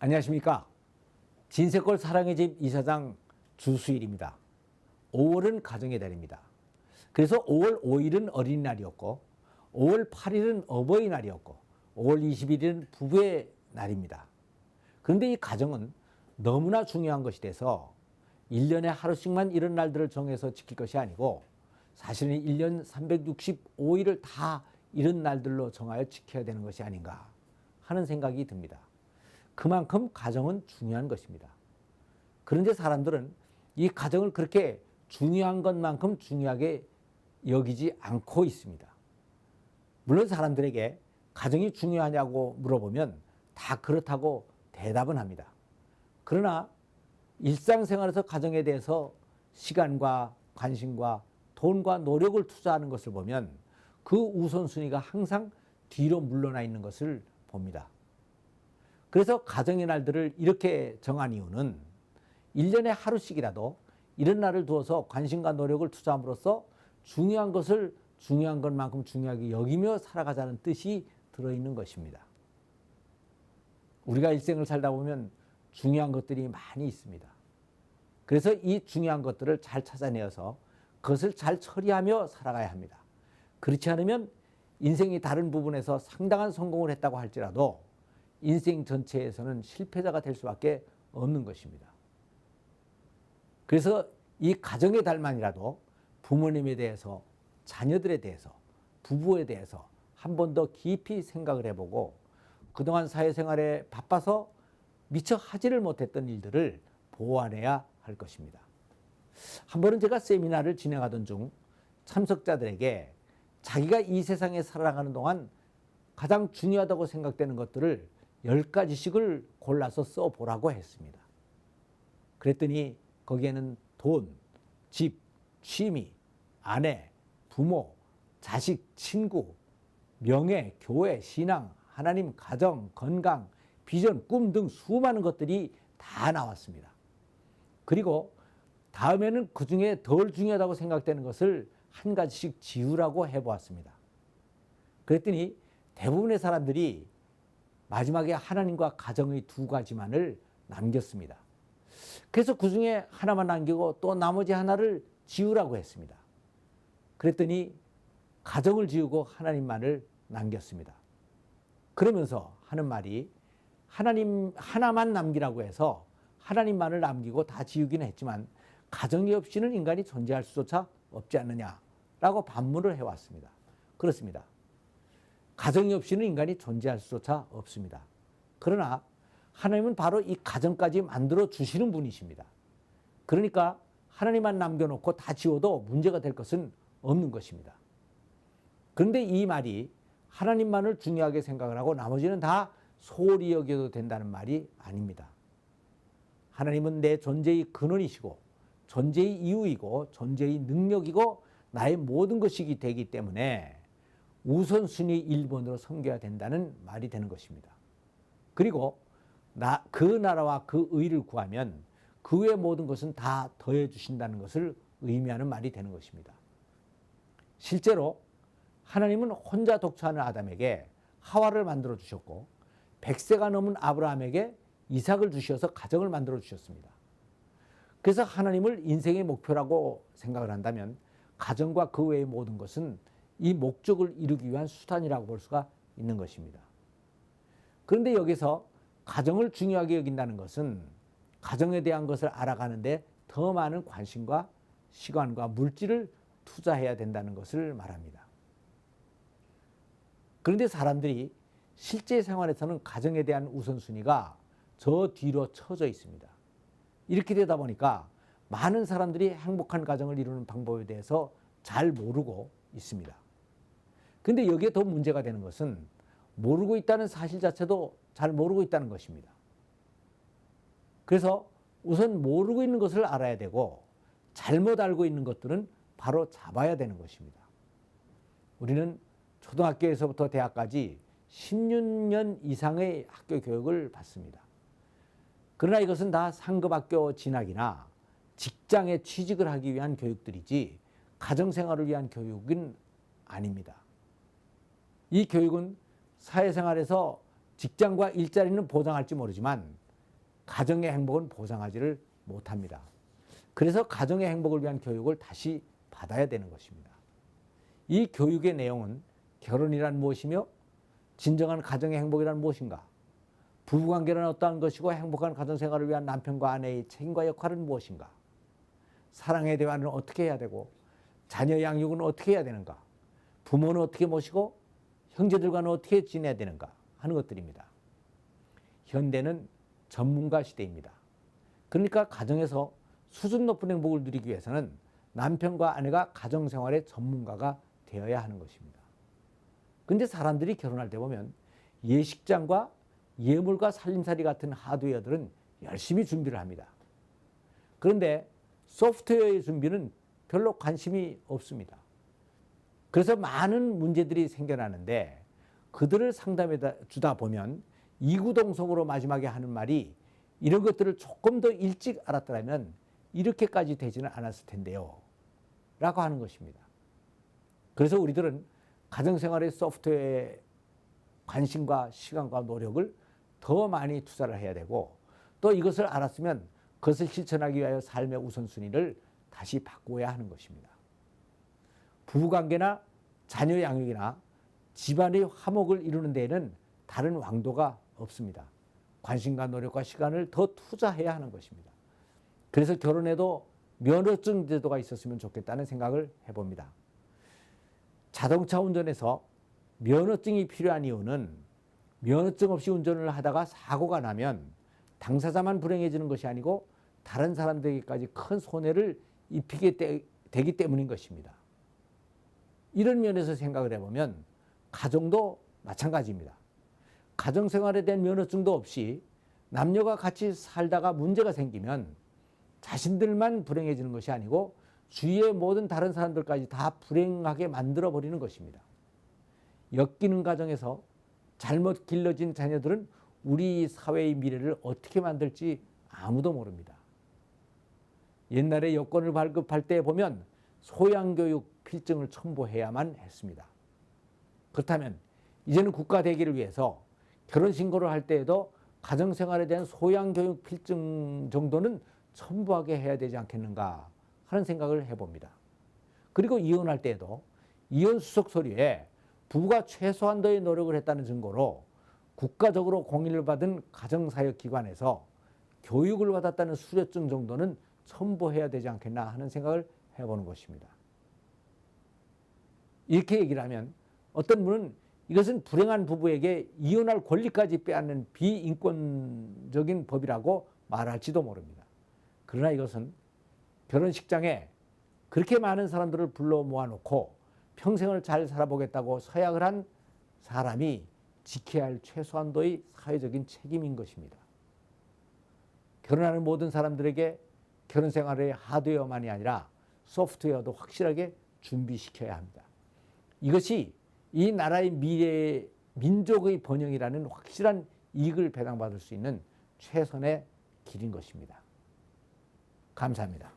안녕하십니까. 진세골 사랑의 집 이사장 주수일입니다. 5월은 가정의 달입니다. 그래서 5월 5일은 어린이날이었고 5월 8일은 어버이날이었고 5월 20일은 부부의 날입니다. 그런데 이 가정은 너무나 중요한 것이 돼서 1년에 하루씩만 이런 날들을 정해서 지킬 것이 아니고 사실은 1년 365일을 다 이런 날들로 정하여 지켜야 되는 것이 아닌가 하는 생각이 듭니다. 그만큼 가정은 중요한 것입니다. 그런데 사람들은 이 가정을 그렇게 중요한 것만큼 중요하게 여기지 않고 있습니다. 물론 사람들에게 가정이 중요하냐고 물어보면 다 그렇다고 대답은 합니다. 그러나 일상생활에서 가정에 대해서 시간과 관심과 돈과 노력을 투자하는 것을 보면 그 우선순위가 항상 뒤로 물러나 있는 것을 봅니다. 그래서 가정의 날들을 이렇게 정한 이유는 1년에 하루씩이라도 이런 날을 두어서 관심과 노력을 투자함으로써 중요한 것을 중요한 것만큼 중요하게 여기며 살아가자는 뜻이 들어있는 것입니다. 우리가 일생을 살다 보면 중요한 것들이 많이 있습니다. 그래서 이 중요한 것들을 잘 찾아내어서 그것을 잘 처리하며 살아가야 합니다. 그렇지 않으면 인생이 다른 부분에서 상당한 성공을 했다고 할지라도 인생 전체에서는 실패자가 될 수밖에 없는 것입니다. 그래서 이 가정의 달만이라도 부모님에 대해서, 자녀들에 대해서, 부부에 대해서 한 번 더 깊이 생각을 해보고 그동안 사회생활에 바빠서 미처 하지를 못했던 일들을 보완해야 할 것입니다. 한 번은 제가 세미나를 진행하던 중 참석자들에게 자기가 이 세상에 살아가는 동안 가장 중요하다고 생각되는 것들을 10가지씩을 골라서 써보라고 했습니다. 그랬더니 거기에는 돈, 집, 취미, 아내, 부모, 자식, 친구, 명예, 교회, 신앙, 하나님, 가정, 건강, 비전, 꿈 등 수많은 것들이 다 나왔습니다. 그리고 다음에는 그 중에 덜 중요하다고 생각되는 것을 한 가지씩 지우라고 해보았습니다. 그랬더니 대부분의 사람들이 마지막에 하나님과 가정의 2가지만을 남겼습니다. 그래서 그 중에 하나만 남기고 또 나머지 하나를 지우라고 했습니다. 그랬더니 가정을 지우고 하나님만을 남겼습니다. 그러면서 하는 말이 하나님 하나만 남기라고 해서 하나님만을 남기고 다 지우기는 했지만 가정이 없이는 인간이 존재할 수조차 없지 않느냐라고 반문을 해왔습니다. 그렇습니다. 가정이 없이는 인간이 존재할 수조차 없습니다. 그러나 하나님은 바로 이 가정까지 만들어 주시는 분이십니다. 그러니까 하나님만 남겨놓고 다 지워도 문제가 될 것은 없는 것입니다. 그런데 이 말이 하나님만을 중요하게 생각을 하고 나머지는 다 소홀히 여겨도 된다는 말이 아닙니다. 하나님은 내 존재의 근원이시고 존재의 이유이고 존재의 능력이고 나의 모든 것이 되기 때문에 우선순위 1번으로 섬겨야 된다는 말이 되는 것입니다. 그리고 그 나라와 그 의를 구하면 그 외의 모든 것은 다 더해 주신다는 것을 의미하는 말이 되는 것입니다. 실제로 하나님은 혼자 독처하는 아담에게 하와를 만들어 주셨고 100세가 넘은 아브라함에게 이삭을 주셔서 가정을 만들어 주셨습니다. 그래서 하나님을 인생의 목표라고 생각을 한다면 가정과 그 외의 모든 것은 이 목적을 이루기 위한 수단이라고 볼 수가 있는 것입니다. 그런데 여기서 가정을 중요하게 여긴다는 것은 가정에 대한 것을 알아가는데 더 많은 관심과 시간과 물질을 투자해야 된다는 것을 말합니다. 그런데 사람들이 실제 생활에서는 가정에 대한 우선순위가 저 뒤로 처져 있습니다. 이렇게 되다 보니까 많은 사람들이 행복한 가정을 이루는 방법에 대해서 잘 모르고 있습니다. 그런데 여기에 더 문제가 되는 것은 모르고 있다는 사실 자체도 잘 모르고 있다는 것입니다. 그래서 우선 모르고 있는 것을 알아야 되고 잘못 알고 있는 것들은 바로 잡아야 되는 것입니다. 우리는 초등학교에서부터 대학까지 16년 이상의 학교 교육을 받습니다. 그러나 이것은 다 상급학교 진학이나 직장에 취직을 하기 위한 교육들이지 가정생활을 위한 교육은 아닙니다. 이 교육은 사회생활에서 직장과 일자리는 보장할지 모르지만 가정의 행복은 보장하지를 못합니다. 그래서 가정의 행복을 위한 교육을 다시 받아야 되는 것입니다. 이 교육의 내용은 결혼이란 무엇이며 진정한 가정의 행복이란 무엇인가? 부부관계는 어떠한 것이고 행복한 가정생활을 위한 남편과 아내의 책임과 역할은 무엇인가? 사랑의 대화는 어떻게 해야 되고 자녀 양육은 어떻게 해야 되는가? 부모는 어떻게 모시고 형제들과는 어떻게 지내야 되는가 하는 것들입니다. 현대는 전문가 시대입니다. 그러니까 가정에서 수준 높은 행복을 누리기 위해서는 남편과 아내가 가정생활의 전문가가 되어야 하는 것입니다. 그런데 사람들이 결혼할 때 보면 예식장과 예물과 살림살이 같은 하드웨어들은 열심히 준비를 합니다. 그런데 소프트웨어의 준비는 별로 관심이 없습니다. 그래서 많은 문제들이 생겨나는데 그들을 상담해 주다 보면 이구동성으로 마지막에 하는 말이 이런 것들을 조금 더 일찍 알았더라면 이렇게까지 되지는 않았을 텐데요 라고 하는 것입니다. 그래서 우리들은 가정생활의 소프트웨어에 관심과 시간과 노력을 더 많이 투자를 해야 되고 또 이것을 알았으면 그것을 실천하기 위하여 삶의 우선순위를 다시 바꾸어야 하는 것입니다. 부부관계나 자녀 양육이나 집안의 화목을 이루는 데에는 다른 왕도가 없습니다. 관심과 노력과 시간을 더 투자해야 하는 것입니다. 그래서 결혼에도 면허증 제도가 있었으면 좋겠다는 생각을 해봅니다. 자동차 운전에서 면허증이 필요한 이유는 면허증 없이 운전을 하다가 사고가 나면 당사자만 불행해지는 것이 아니고 다른 사람들에게까지 큰 손해를 입히게 되기 때문인 것입니다. 이런 면에서 생각을 해보면 가정도 마찬가지입니다. 가정생활에 대한 면허증도 없이 남녀가 같이 살다가 문제가 생기면 자신들만 불행해지는 것이 아니고 주위의 모든 다른 사람들까지 다 불행하게 만들어버리는 것입니다. 엮이는 가정에서 잘못 길러진 자녀들은 우리 사회의 미래를 어떻게 만들지 아무도 모릅니다. 옛날에 여권을 발급할 때 보면 소양교육 필증을 첨부해야만 했습니다. 그렇다면 이제는 국가대기를 위해서 결혼신고를 할 때에도 가정생활에 대한 소양교육 필증 정도는 첨부하게 해야 되지 않겠는가 하는 생각을 해봅니다. 그리고 이혼할 때에도 이혼 수속 서류에 부부가 최소한도의 노력을 했다는 증거로 국가적으로 공인을 받은 가정사역기관에서 교육을 받았다는 수료증 정도는 첨부해야 되지 않겠나 하는 생각을 해보는 것입니다. 이렇게 얘기를 하면 어떤 분은 이것은 불행한 부부에게 이혼할 권리까지 빼앗는 비인권적인 법이라고 말할지도 모릅니다. 그러나 이것은 결혼식장에 그렇게 많은 사람들을 불러 모아놓고 평생을 잘 살아보겠다고 서약을 한 사람이 지켜야 할 최소한도의 사회적인 책임인 것입니다. 결혼하는 모든 사람들에게 결혼생활의 하드웨어만이 아니라 소프트웨어도 확실하게 준비시켜야 합니다. 이것이 이 나라의 미래의 민족의 번영이라는 확실한 이익을 배당받을 수 있는 최선의 길인 것입니다. 감사합니다.